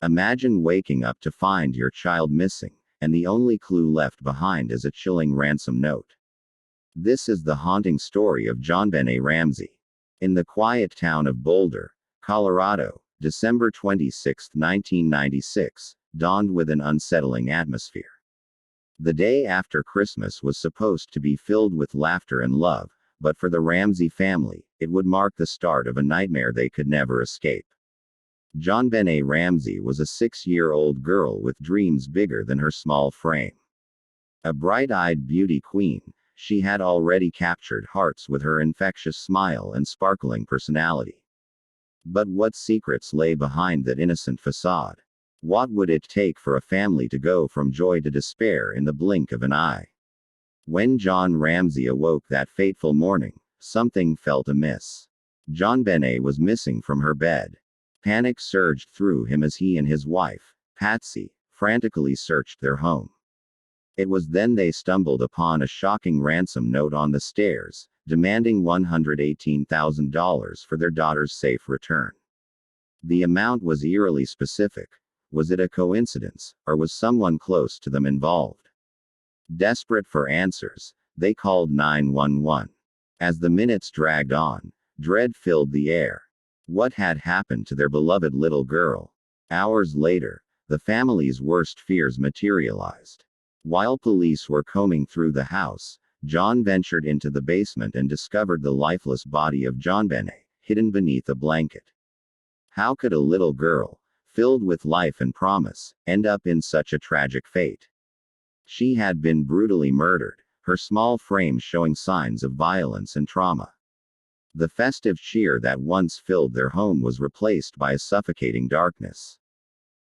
Imagine waking up to find your child missing, and the only clue left behind is a chilling ransom note. This is the haunting story of JonBenét Ramsey. In the quiet town of Boulder, Colorado, December 26, 1996, dawned with an unsettling atmosphere. The day after Christmas was supposed to be filled with laughter and love, but for the Ramsey family, it would mark the start of a nightmare they could never escape. JonBenét Ramsey was a 6-year-old girl with dreams bigger than her small frame. A bright-eyed beauty queen, she had already captured hearts with her infectious smile and sparkling personality. But what secrets lay behind that innocent facade? What would it take for a family to go from joy to despair in the blink of an eye? When John Ramsey awoke that fateful morning, something felt amiss. JonBenét was missing from her bed. Panic surged through him as he and his wife, Patsy, frantically searched their home. It was then they stumbled upon a shocking ransom note on the stairs, demanding $118,000 for their daughter's safe return. The amount was eerily specific. Was it a coincidence, or was someone close to them involved? Desperate for answers, they called 911. As the minutes dragged on, dread filled the air. What had happened to their beloved little girl? Hours later, the family's worst fears materialized. While police were combing through the house, John ventured into the basement and discovered the lifeless body of JonBenét, hidden beneath a blanket. How could a little girl, filled with life and promise, end up in such a tragic fate? She had been brutally murdered, her small frame showing signs of violence and trauma. The festive cheer that once filled their home was replaced by a suffocating darkness.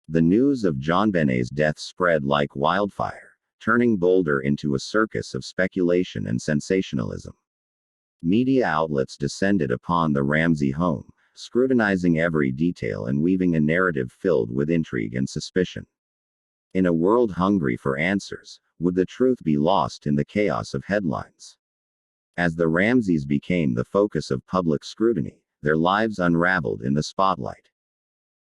The news of JonBenét's death spread like wildfire, turning Boulder into a circus of speculation and sensationalism. Media outlets descended upon the Ramsey home, scrutinizing every detail and weaving a narrative filled with intrigue and suspicion. In a world hungry for answers, would the truth be lost in the chaos of headlines? As the Ramseys became the focus of public scrutiny, their lives unraveled in the spotlight.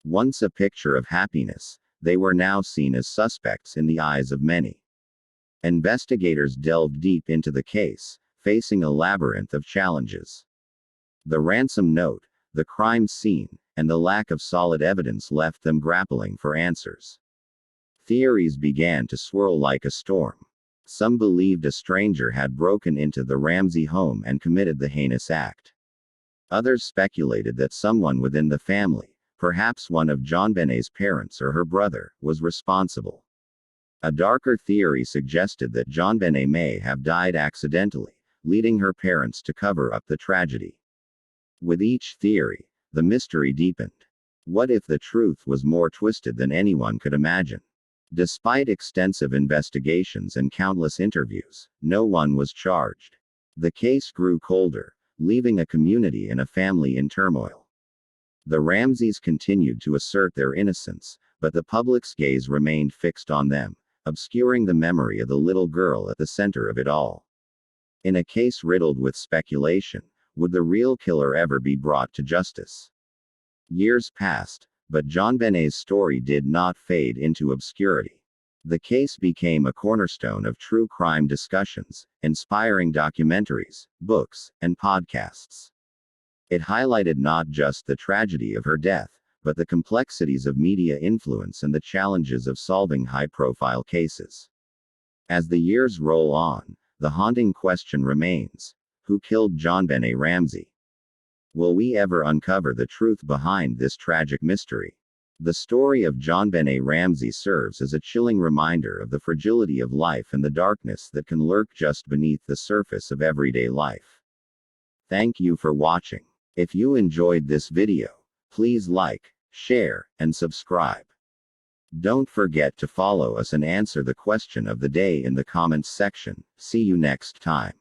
Once a picture of happiness, they were now seen as suspects in the eyes of many. Investigators delved deep into the case, facing a labyrinth of challenges. The ransom note, the crime scene, and the lack of solid evidence left them grappling for answers. Theories began to swirl like a storm. Some believed a stranger had broken into the Ramsey home and committed the heinous act. Others speculated that someone within the family, perhaps one of JonBenét's parents or her brother, was responsible. A darker theory suggested that JonBenét may have died accidentally, leading her parents to cover up the tragedy. With each theory, the mystery deepened. What if the truth was more twisted than anyone could imagine? Despite extensive investigations and countless interviews, no one was charged. The case grew colder, leaving a community and a family in turmoil. The Ramseys continued to assert their innocence, but the public's gaze remained fixed on them, obscuring the memory of the little girl at the center of it all. In a case riddled with speculation, would the real killer ever be brought to justice? Years passed, but JonBenét's story did not fade into obscurity. The case became a cornerstone of true crime discussions, inspiring documentaries, books, and podcasts. It highlighted not just the tragedy of her death, but the complexities of media influence and the challenges of solving high-profile cases. As the years roll on, the haunting question remains: who killed JonBenét Ramsey? Will we ever uncover the truth behind this tragic mystery? The story of JonBenét Ramsey serves as a chilling reminder of the fragility of life and the darkness that can lurk just beneath the surface of everyday life. Thank you for watching. If you enjoyed this video, please like, share, and subscribe. Don't forget to follow us and answer the question of the day in the comments section. See you next time.